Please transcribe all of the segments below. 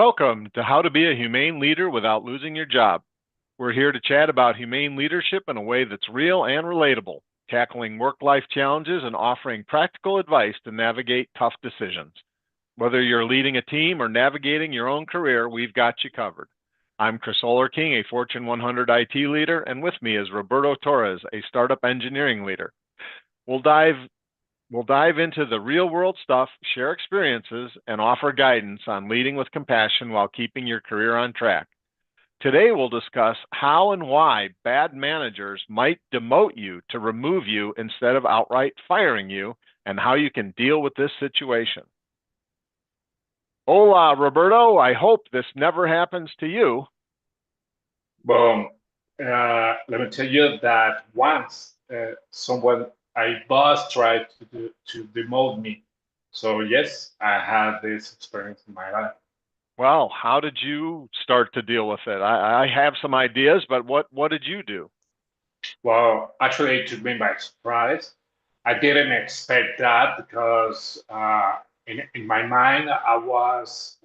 Welcome to How to Be a Humane Leader Without Losing Your Job. We're here to chat about humane leadership in a way that's real and relatable, tackling work-life challenges and offering practical advice to navigate tough decisions. Whether you're leading a team or navigating your own career, we've got you covered. I'm Chris King, a Fortune 100 IT leader, and with me is Roberto Torres, a startup engineering leader. We'll dive We'll dive into the real world stuff, share experiences, and offer guidance on leading with compassion while keeping your career on track. Today, we'll discuss how and why bad managers might demote you to remove you instead of outright firing you, and how you can deal with this situation. Hola, Roberto. I hope this never happens to you. Well, let me tell you that once a boss tried to demote me. So yes, I had this experience in my life. Well, how did you start to deal with it? I have some ideas, but what did you do? Well, actually, it took me by surprise. I didn't expect that because in my mind, I was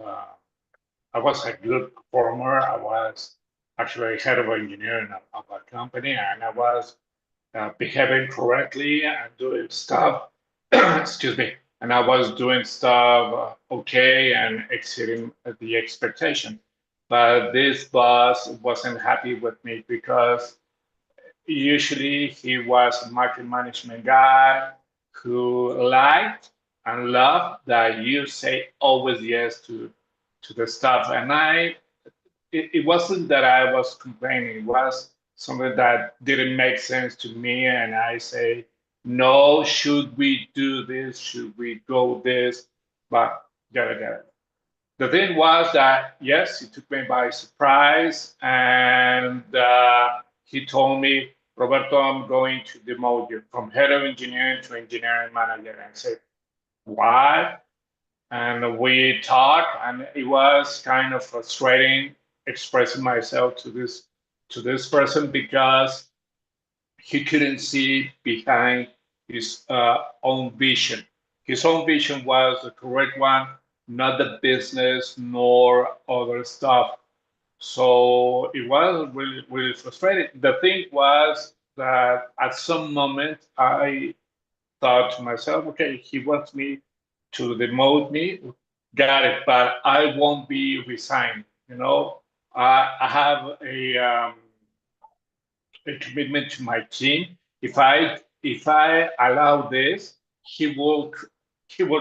a good performer. I was actually head of engineering of a company, and I was behaving correctly and doing stuff. Excuse me. And I was doing stuff okay and exceeding the expectation. But this boss wasn't happy with me because usually he was a market management guy who liked and loved that you say always yes to the stuff. And it wasn't that I was complaining. It was something that didn't make sense to me. And I say, no, should we do this? Should we go this? But yada yada. The thing was that, yes, he took me by surprise. And he told me, Roberto, I'm going to demote you from head of engineering to engineering manager. And I said, why? And we talked, and it was kind of frustrating expressing myself to this person because he couldn't see behind his own vision. His own vision was the correct one, not the business nor other stuff. So it was really, really frustrating. The thing was that at some moment I thought to myself, okay, he wants me to demote me. Got it, but I won't be resigned. I have a commitment to my team. If I allow this, he will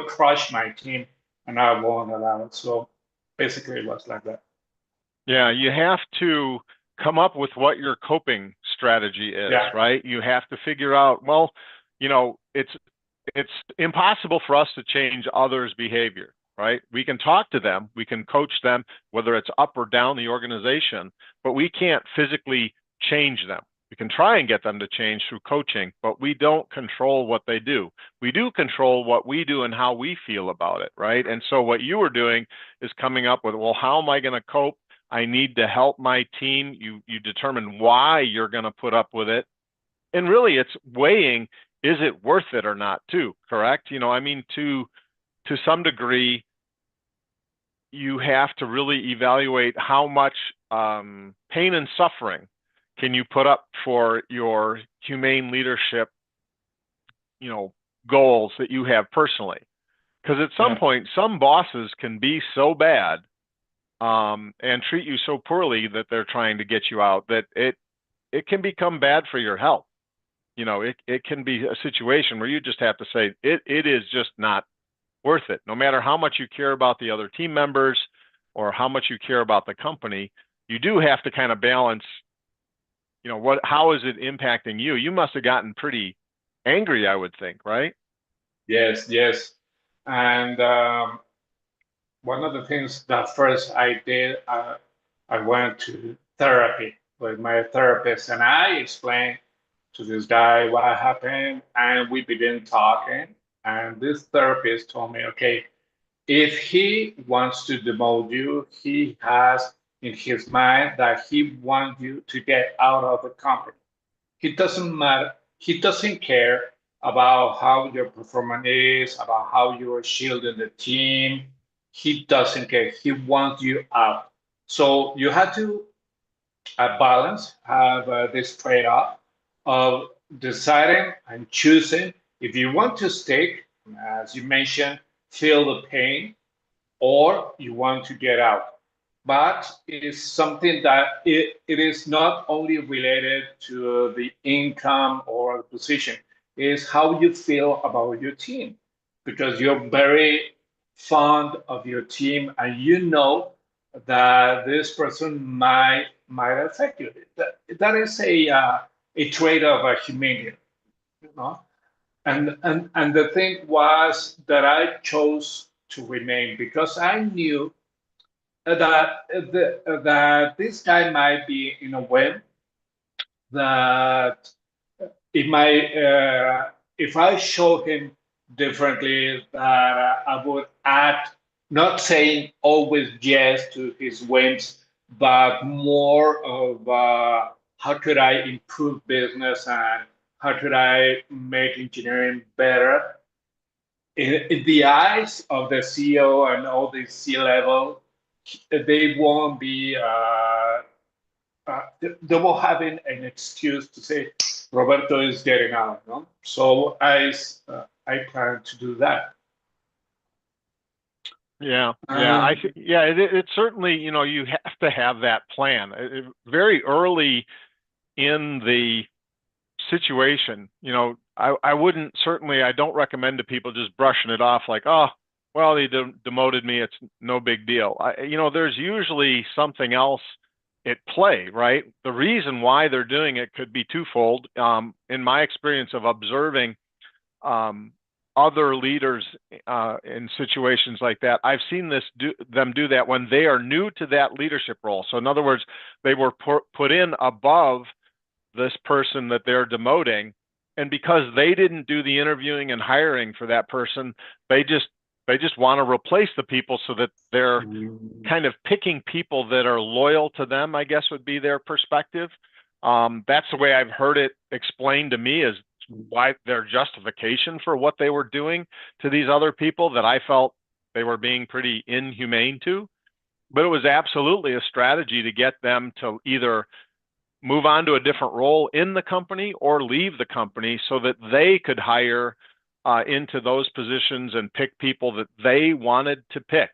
crush my team, and I won't allow it. So basically, it was like that. Yeah, you have to come up with what your coping strategy is, Yeah, right? You have to figure out, well, it's impossible for us to change others' behavior, right? We can talk to them, we can coach them, whether it's up or down the organization, but we can't physically change them. We can try and get them to change through coaching, but we don't control what they do. We do control what we do and how we feel about it, right? And so what you were doing is coming up with, well, how am I going to cope? I need to help my team. You determine why you're going to put up with it. And really it's weighing, is it worth it or not too, correct? I mean, to some degree, you have to really evaluate how much pain and suffering can you put up for your humane leadership, goals that you have personally. Because at some yeah, point, some bosses can be so bad and treat you so poorly that they're trying to get you out that it can become bad for your health. It can be a situation where you just have to say it is just not worth it. No matter how much you care about the other team members or how much you care about the company, you do have to kind of balance, how is it impacting you? You must have gotten pretty angry, I would think, right? yes, yes. And one of the things that first I did, I went to therapy with my therapist, and I explained to this guy what happened, and we began talking. And this therapist told me, okay, if he wants to demote you, he has in his mind that he wants you to get out of the company. He doesn't matter. He doesn't care about how your performance is, about how you are shielding the team. he doesn't care. He wants you out. So you have to balance, have this trade-off of deciding and choosing if you want to stay, as you mentioned, feel the pain, or you want to get out. But it is something that it is not only related to the income or the position, it is how you feel about your team, because you're very fond of your team and you know that this person might affect you. That is a trait of a humanity, you know. And the thing was that I chose to remain because I knew that this guy might be in a way that it might if I show him differently that I would act not saying always yes to his whims, but more of how could I improve business and how could I make engineering better in the eyes of the CEO and all the C level, they won't be, they won't have an excuse to say Roberto is getting out. No, so I plan to do that. Yeah, yeah, Um, yeah. It certainly, you have to have that plan. Very early in the situation, I wouldn't certainly, I don't recommend to people just brushing it off like, oh, well, he demoted me. It's no big deal. There's usually something else at play, right? The reason why they're doing it could be twofold. In my experience of observing um, other leaders in situations like that, I've seen them do that when they are new to that leadership role. So in other words, they were put in above this person that they're demoting, and because they didn't do the interviewing and hiring for that person, they just want to replace the people so that they're kind of picking people that are loyal to them, I guess would be their perspective. That's the way I've heard it explained to me, is why their justification for what they were doing to these other people that I felt they were being pretty inhumane to. But it was absolutely a strategy to get them to either move on to a different role in the company or leave the company so that they could hire into those positions and pick people that they wanted to pick.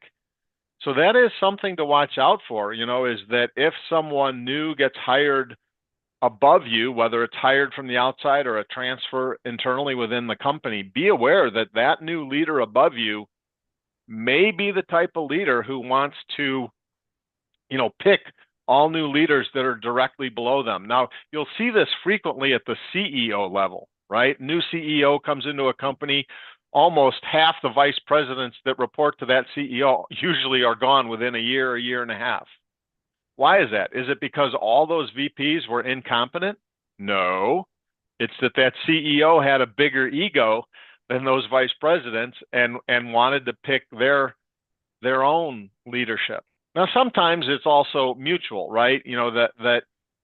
So that is something to watch out for, is that if someone new gets hired above you, whether it's hired from the outside or a transfer internally within the company, be aware that that new leader above you may be the type of leader who wants to, pick all new leaders that are directly below them. Now, you'll see this frequently at the CEO level, right? New CEO comes into a company, almost half the vice presidents that report to that CEO usually are gone within a year and a half. Why is that? Is it because all those VPs were incompetent? No. It's that CEO had a bigger ego than those vice presidents and wanted to pick their own leadership. Now, sometimes it's also mutual, right? That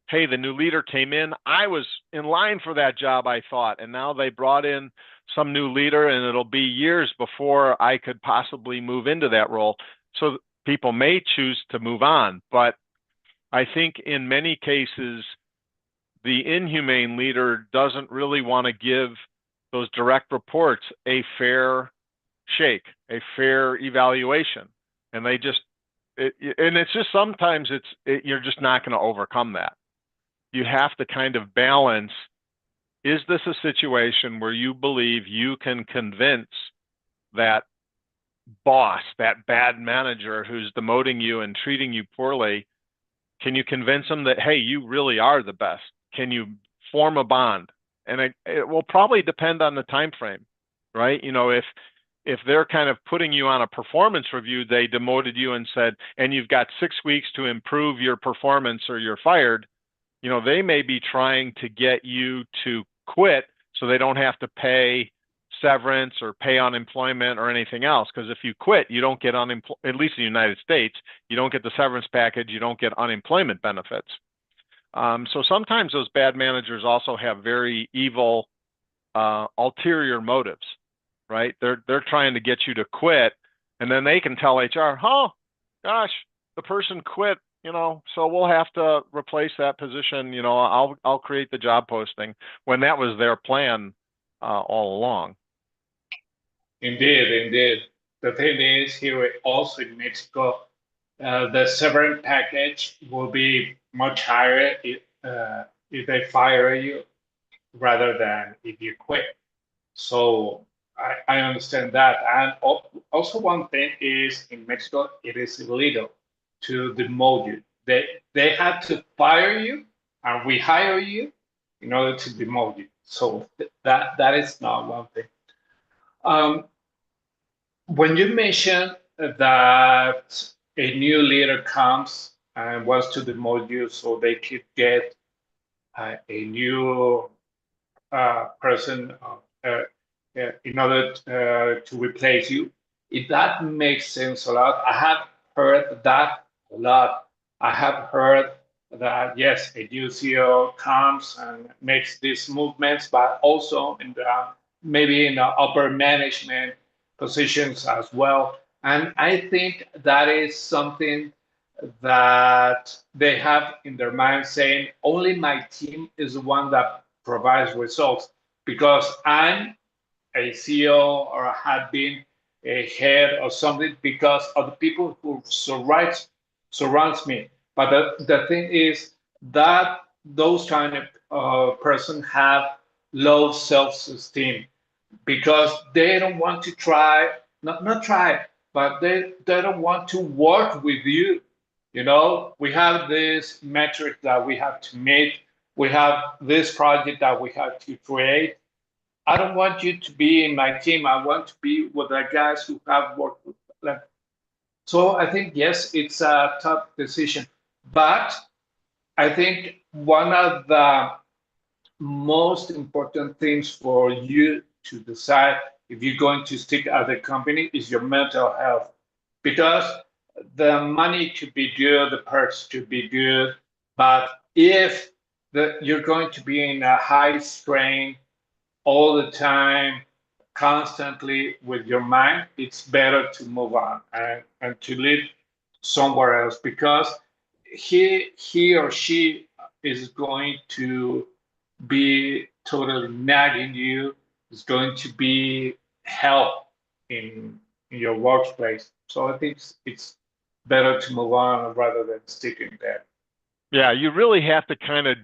hey, the new leader came in. I was in line for that job, I thought, and now they brought in some new leader, and it'll be years before I could possibly move into that role. So people may choose to move on, but I think in many cases, the inhumane leader doesn't really want to give those direct reports a fair shake, a fair evaluation. And it's just sometimes you're just not going to overcome that. You have to kind of balance, is this a situation where you believe you can convince that boss, that bad manager who's demoting you and treating you poorly, can you convince them that, hey, you really are the best? Can you form a bond? And it will probably depend on the time frame, right? If they're kind of putting you on a performance review, they demoted you and said, and you've got 6 weeks to improve your performance or you're fired, they may be trying to get you to quit so they don't have to pay severance or pay unemployment or anything else. Because if you quit, you don't get unemployment, at least in the United States, you don't get the severance package, you don't get unemployment benefits. So sometimes those bad managers also have very evil ulterior motives, right? They're trying to get you to quit And then they can tell HR, oh, gosh, the person quit, so we'll have to replace that position. I'll create the job posting when that was their plan all along. Indeed, indeed. The thing is, here also in Mexico, the severance package will be much higher if they fire you rather than if you quit. So I understand that. And also one thing is in Mexico, it is illegal to demote you. They had to fire you and rehire you in order to demote you. So that is not one thing. Um, when you mentioned that a new leader comes and wants to demote you so they could get a new person in order to replace you. If that makes sense a lot, I have heard that a lot. I have heard that yes, a new CEO comes and makes these movements, but also in the maybe in the upper management positions as well. And I think that is something that they have in their mind saying only my team is the one that provides results because I'm a CEO or had been a head or something because of the people who surrounds me. But the thing is that those kind of person have low self-esteem because they don't want to try, not try, but they don't want to work with you. We have this metric that we have to meet. We have this project that we have to create. I don't want you to be in my team. I want to be with the guys who have worked with them. So I think, yes, it's a tough decision. But I think one of the most important things for you to decide if you're going to stick at the company is your mental health. Because the money could be good, the perks could be good, but if you're going to be in a high strain all the time, constantly with your mind, it's better to move on and to live somewhere else because he or she is going to be totally nagging you, is going to be help in your workplace. So I think it's better to move on rather than sticking there. Yeah, you really have to kind of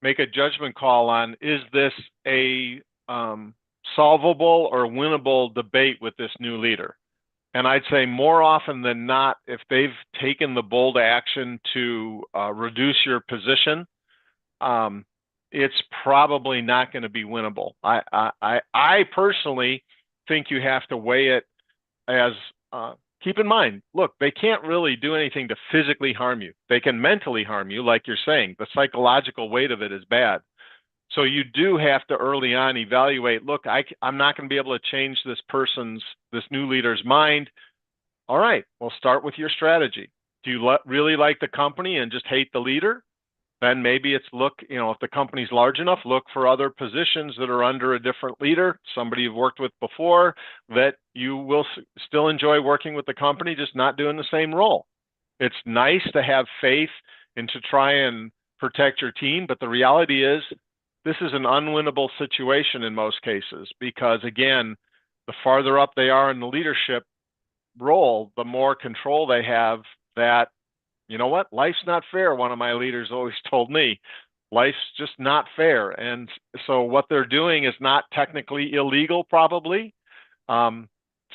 make a judgment call on, is this a solvable or winnable debate with this new leader? And I'd say more often than not, if they've taken the bold action to reduce your position, it's probably not going to be winnable. I personally think you have to weigh it as keep in mind, look, they can't really do anything to physically harm you. They can mentally harm you, like you're saying. The psychological weight of it is bad. So you do have to early on evaluate, look, I'm not going to be able to change this new leader's mind. All right, we'll start with your strategy. Do you really like the company and just hate the leader? Then maybe it's if the company's large enough, look for other positions that are under a different leader, somebody you've worked with before, that you will still enjoy working with the company, just not doing the same role. It's nice to have faith and to try and protect your team, but the reality is this is an unwinnable situation in most cases because, again, the farther up they are in the leadership role, the more control they have that, you know what, life's not fair. One of my leaders always told me, life's just not fair. And so what they're doing is not technically illegal, probably.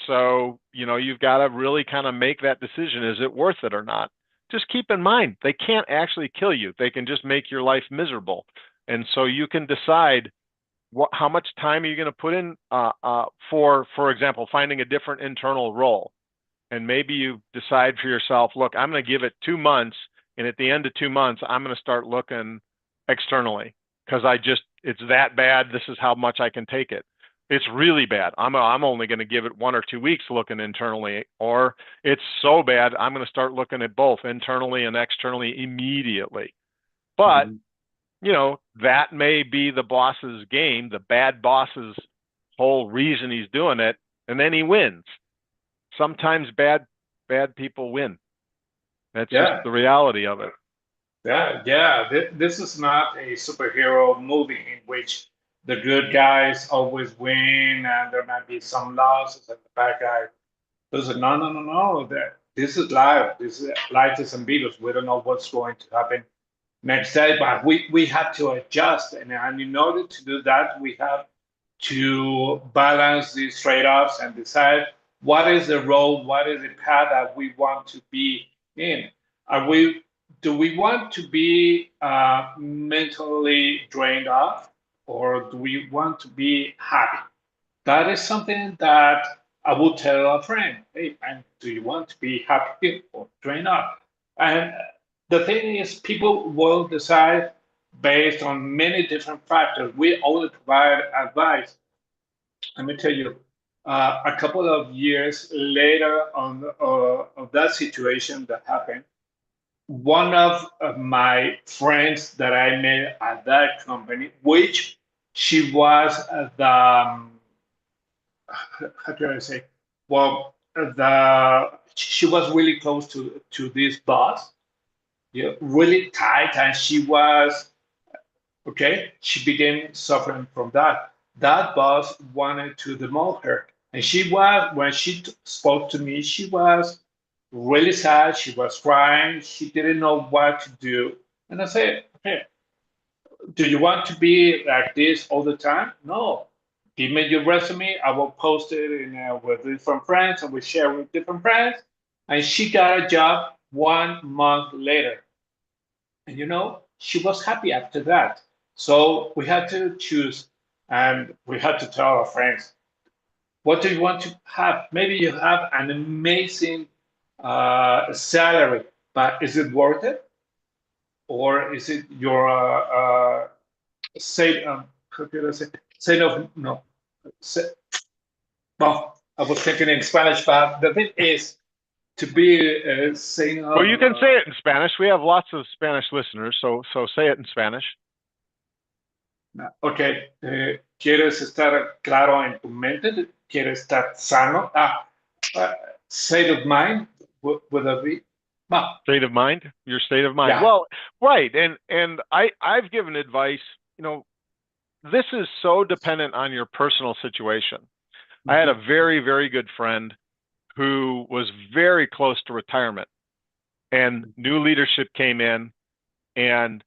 So, you've got to really kind of make that decision. Is it worth it or not? Just keep in mind, they can't actually kill you. They can just make your life miserable. And so you can decide how much time are you going to put in for example, finding a different internal role. And maybe you decide for yourself, look, I'm going to give it 2 months. And at the end of 2 months, I'm going to start looking externally because it's that bad. This is how much I can take it. It's really bad. I'm only going to give it 1 or 2 weeks looking internally, or it's so bad, I'm going to start looking at both internally and externally immediately. But, Mhm. that may be the boss's game, the bad boss's whole reason he's doing it. And then he wins. sometimes bad people win. That's just Yeah, the reality of it. yeah. This is not a superhero movie in which the good guys always win and there might be some losses and the bad guy. Listen, no. This is life. Life is ambiguous. We don't know what's going to happen next day, but we have to adjust. And in order to do that, we have to balance these trade-offs and decide what is the road, what is the path that we want to be in. Are we Do we want to be mentally drained off, or do we want to be happy? That is something that I would tell a friend. Hey, man, do you want to be happy or drained off? And the thing is, people will decide based on many different factors. We only provide advice. Let me tell you, a couple of years later on of that situation that happened, one of my friends that I met at that company, which she was the how can I say? Well, the she was really close to this boss, yeah, really tight, and she was okay. She began suffering from that. That boss wanted to demote her, and she was when she spoke to me, she was really sad. She was crying. She didn't know what to do, and I said, "Okay, do you want to be like this all the time? No. Give me your resume. I will post it with different friends. I will share with different friends." And she got a job 1 month later. And she was happy after that. So we had to choose and we had to tell our friends, what do you want to have? Maybe you have an amazing salary, but is it worth it? Or is it your say how could I say no no say, well I was thinking in Spanish, but the thing is to be saying Well, of you can say it in Spanish. We have lots of Spanish listeners, so say it in Spanish. okay, quieres estar claro en tu mente, quieres estar sano, uh, state of mind would that be well, State of mind, your state of mind. yeah. Well, right, and I've given advice. You know, this is so dependent on your personal situation. I had a Mhm. very good friend who was very close to retirement, and new leadership came in and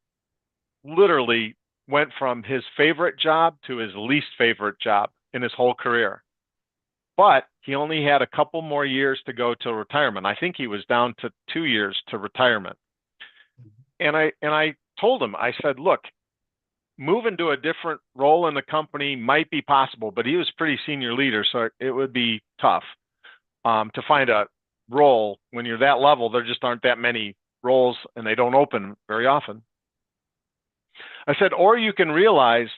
literally went from his favorite job to his least favorite job in his whole career. But he only had a couple more years to go to retirement. I think he was down to 2 years to retirement. And I told him, I said, look, move into a different role in the company might be possible, but he was pretty senior leader, so it would be tough to find a role when you're that level. There just aren't that many roles, and they don't open very often. I said, or you can realize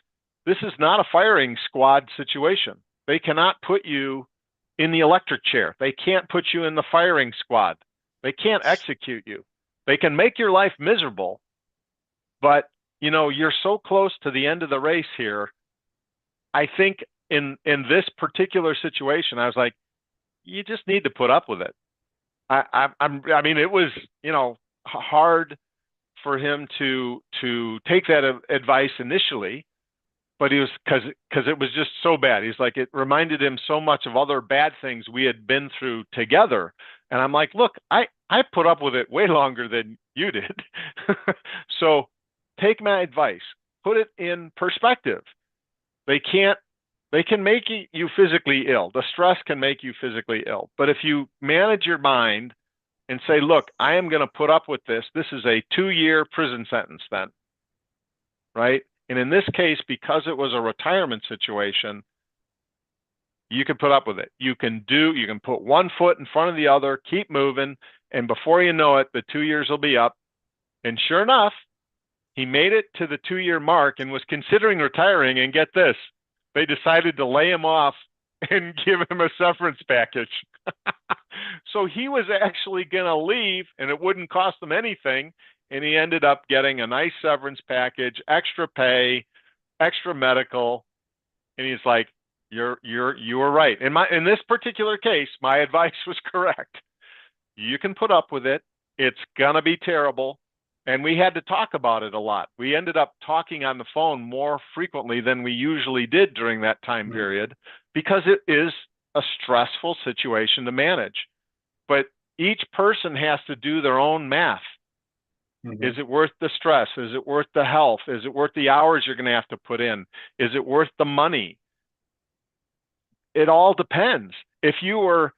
this is not a firing squad situation. They cannot put you in the electric chair. They can't put you in the firing squad. They can't execute you. They can make your life miserable, but you're so close to the end of the race here. I think in this particular situation, I was like, you just need to put up with it. I mean, it was hard for him to take that advice initially, but he was because it was just so bad. He's like, it reminded him so much of other bad things we had been through together. And I'm like, look, I put up with it way longer than you did. So take my advice, put it in perspective. They can't they can make you physically ill. The stress can make you physically ill. But if you manage your mind and say, look, I am going to put up with this. This is a 2-year prison sentence then, right? And in this case, because it was a retirement situation, you can put up with it. You can put one foot in front of the other, keep moving, and before you know it, the 2 years will be up. And sure enough, he made it to the 2-year mark and was considering retiring. And get this, they decided to lay him off and give him a severance package. So he was actually going to leave and it wouldn't cost him anything. And he ended up getting a nice severance package, extra pay, extra medical. And he's like, You were right. In this particular case, my advice was correct. You can put up with it. It's gonna be terrible. And we had to talk about it a lot. We ended up talking on the phone more frequently than we usually did during that time Mhm. period because it is a stressful situation to manage. But each person has to do their own math. Is Mhm. it worth the stress? Is it worth the health? Is it worth the hours you're going to have to put in? Is it worth the money? It all depends. If you were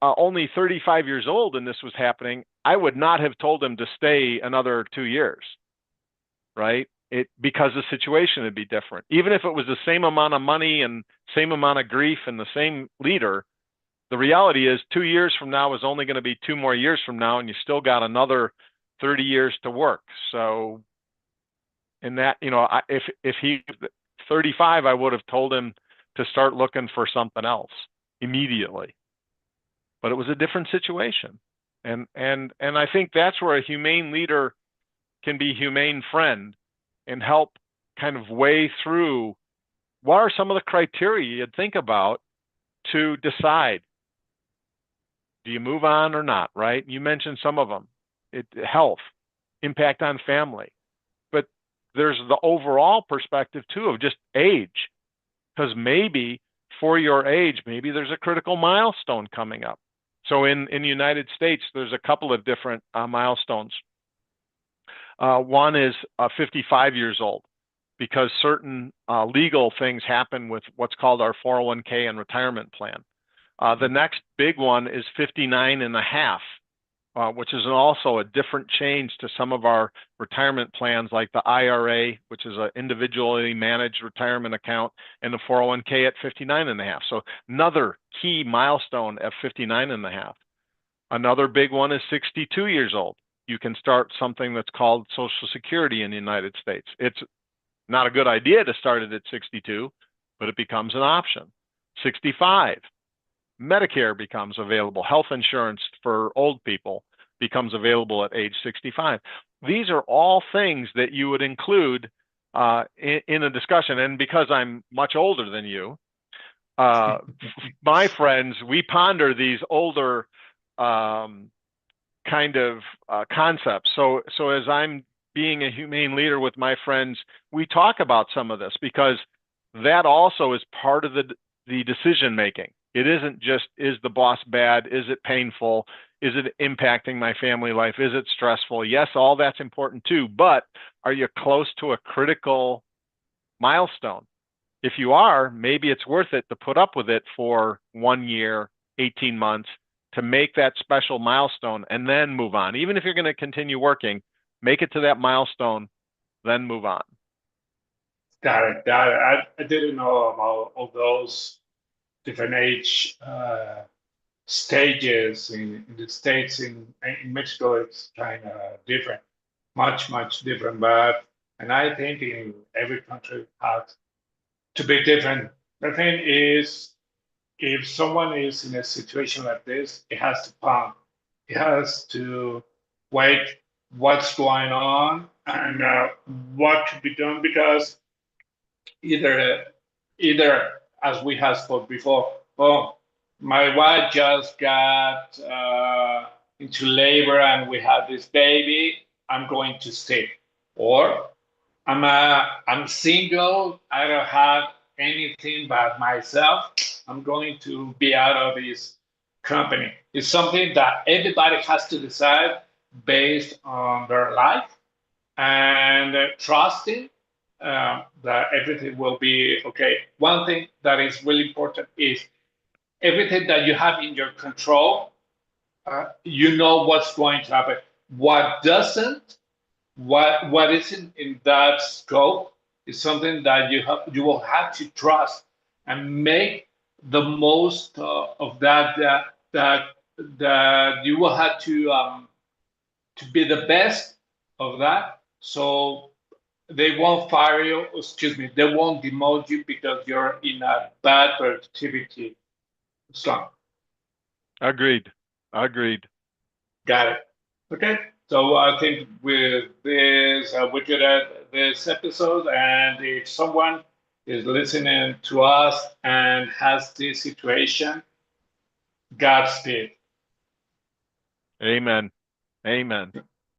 only 35 years old and this was happening, I would not have told him to stay another 2 years, right? Because the situation would be different. Even if it was the same amount of money and same amount of grief and the same leader, the reality is 2 years from now is only going to be 2 more years from now, and you still got another 30 years to work. So in that, if he 35, I would have told him to start looking for something else immediately. But it was a different situation. And I think that's where a humane leader can be humane friend and help kind of weigh through what are some of the criteria you'd think about to decide, do you move on or not, right? You mentioned some of them. Health, impact on family. But there's the overall perspective too of just age. Because maybe for your age, maybe there's a critical milestone coming up. So in the United States, there's a couple of different milestones. One is 55 years old because certain legal things happen with what's called our 401k and retirement plan. The next big one is 59 and a half, which is also a different change to some of our retirement plans like the IRA, which is an individually managed retirement account, and the 401k at 59 and a half. So another key milestone at 59 and a half. Another big one is 62 years old. You can start something that's called Social Security in the United States. It's not a good idea to start it at 62, but it becomes an option. 65, Medicare becomes available. Health insurance for old people becomes available at age 65. These are all things that you would include in a discussion. And because I'm much older than you, uh, my friends, we ponder these older um, kind of concepts. So as I'm being a humane leader with my friends, we talk about some of this because that also is part of the decision making. It isn't just, is the boss bad? Is it painful? Is it impacting my family life? Is it stressful? Yes, all that's important too. But are you close to a critical milestone? If you are, maybe it's worth it to put up with it for 1 year, 18 months to make that special milestone and then move on. Even if you're going to continue working, make it to that milestone, then move on. Got it. Got it. I didn't know about all those different age stages in the States. In Mexico, it's kind of different, much different. But and I think in every country has to be different. The thing is, if someone is in a situation like this, it has to pump. It has to wait what's going on and what should be done because either either as we have spoke before, oh, my wife just got into labor and we have this baby, I'm going to stay. Or I'm single, I don't have anything but myself, I'm going to be out of this company. It's something that everybody has to decide based on their life and trusting that everything will be okay. One thing that is really important is everything that you have in your control, you know what's going to happen. What doesn't, what isn't in that scope is something that you will have to trust and make the most of that that you will have to be the best of that. So they won't fire you, excuse me, they won't demote you because you're in a bad productivity slump. Agreed. Agreed. Got it. Okay. So I think with this, we could end this episode. And if someone is listening to us and has this situation, Godspeed. Amen. Amen.